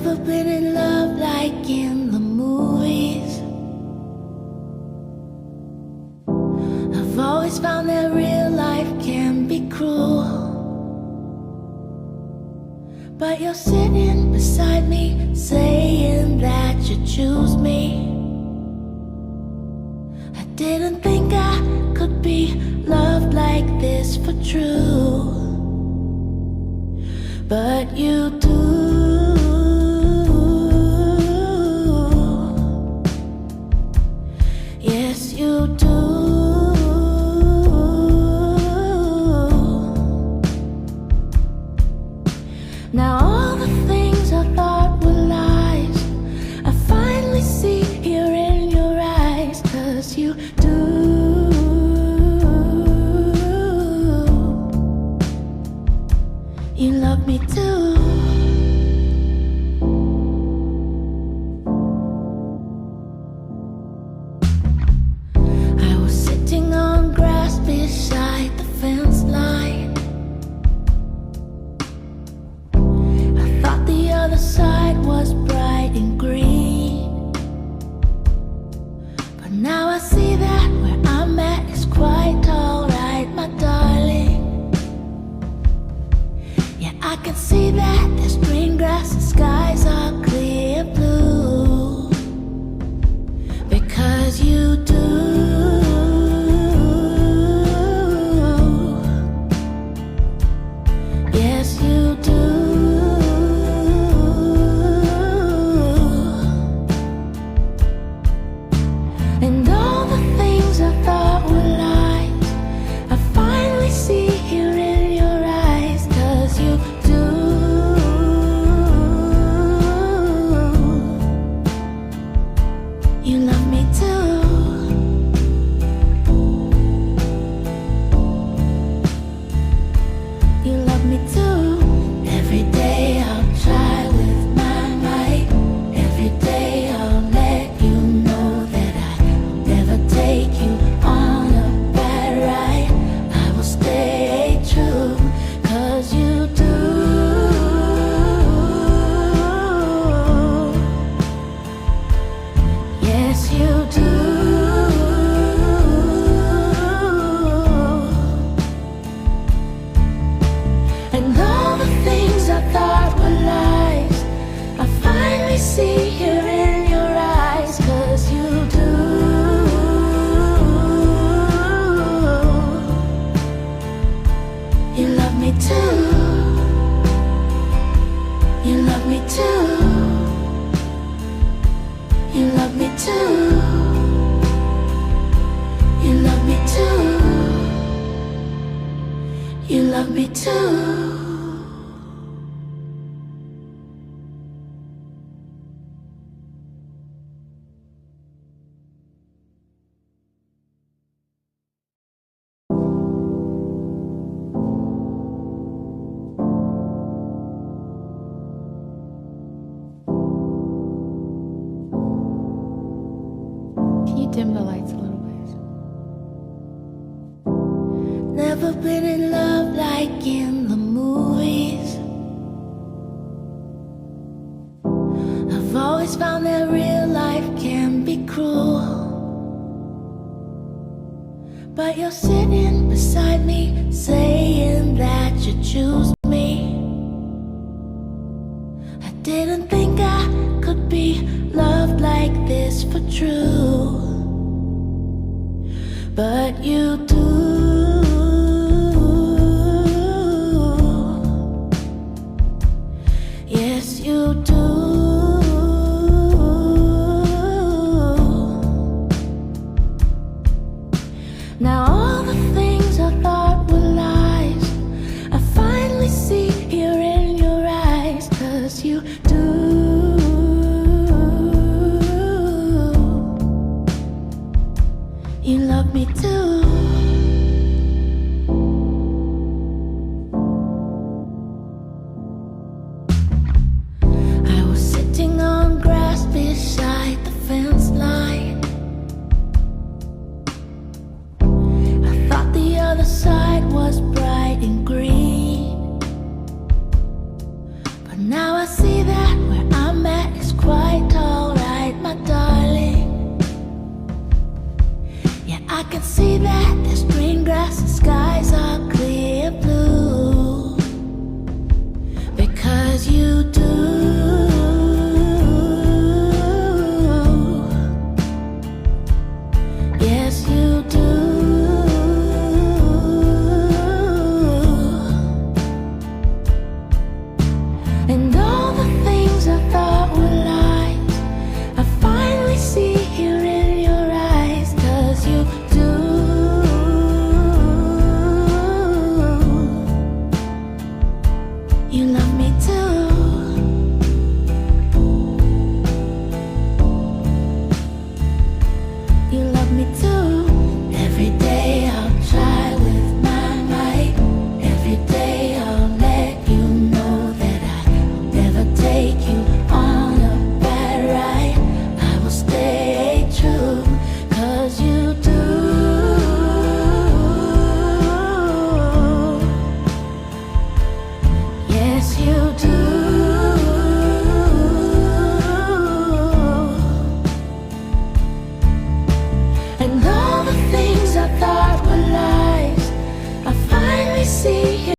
Never been in love like in the movies. I've always found that real life can be cruel. But you're sitting beside me, saying that you choose me. I didn't think I could be loved like this for true, but you do. Yes, you do. Now all the things I thought were lies, I finally see here in your eyes, 'cause you do. You love me too. I was sitting on grass beside the fence line. I thought the other side was bright and green, but now I see that where I'm at is quite alright, my darling. I can see that there's green grass and skies are clear blue, because you do. Yes, you do. And all the things I thought were lies, I finally see here in your eyes, 'cause you do. You love me too. You love me too. Every day I'll try with my might. Every day I'll let you know that I'll never take you on a bad ride. I will stay true, 'cause you do. Yes, you do. And all the things I thought were lies, I finally see here in your eyes, 'cause you do. You love me too. You love me too. You love me too. You love me too. You love me too. Can you dim the lights a little bit? Never been in love like in the movies. I've always found that real life can be cruel, but you're sitting beside me, saying that you choose me. I didn't think I could be loved like this for true, but you do. Yes, you do. Now all the things I thought were lies, I finally see here in your eyes, 'cause you do. You love me too. I was sitting on grass beside the fence line. I thought the other side was bright and green, but now I see that where I'm I can see that there's green grass and skies are clear blue. Because you